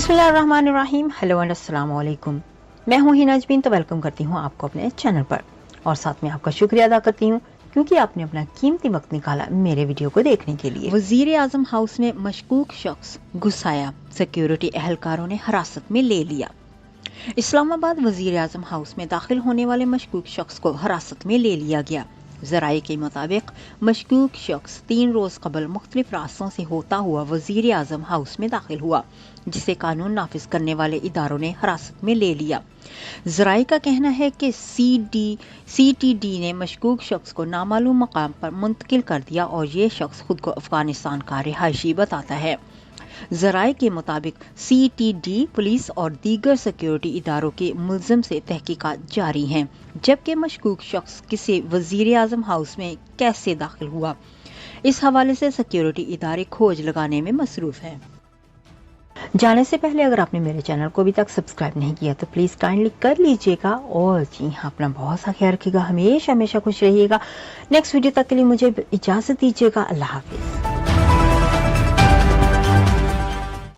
बिस्मिल्लाहिर्रहमानिर्रहीम। Hello and अस्सलाम वालेकुम। मैं हूँ हिना अजमीन, तो वेलकम करती हूँ आपको अपने चैनल पर और साथ में आपका शुक्रिया अदा करती हूँ क्योंकि आपने अपना कीमती वक्त निकाला मेरे वीडियो को देखने के लिए। वजीर आजम हाउस में मशकूक शख्स घुस आया, सिक्योरिटी एहलकारों ने हिरासत में ले लिया। इस्लामाबाद वजीर आजम हाउस में दाखिल होने वाले मशकूक शख्स को हिरासत में ले लिया गया। जराये के मुताबिक मशकूक शख्स 3 रोज कबल मुख्तलिफ रास्तों से होता हुआ वजीर आजम हाउस में दाखिल हुआ, जिसे कानून नाफिज करने वाले इदारों ने हिरासत में ले लिया। जराये का कहना है कि CTD ने मशकूक शख्स को नामालूम मकाम पर मुंतकिल कर दिया और ये शख्स खुद को अफगानिस्तान का रिहायशी बताता है। जराये के मुताबिक CTD पुलिस और दीगर सिक्योरिटी इदारों के मुल्ज़िम से तहकीकात जारी हैं, जबकि मशकूक शख्स किसी वजीर आजम हाउस में कैसे दाखिल हुआ, इस हवाले से सिक्योरिटी इदारे खोज लगाने में मसरूफ हैं। जाने से पहले अगर आपने मेरे चैनल को अभी तक सब्सक्राइब नहीं किया तो प्लीज़ काइंडली कर लीजिएगा और जी हाँ, अपना बहुत सा ख्याल रखिएगा, हमेशा खुश रहिएगा। नेक्स्ट वीडियो तक के लिए मुझे इजाज़त दीजिएगा। अल्लाह हाफिज़।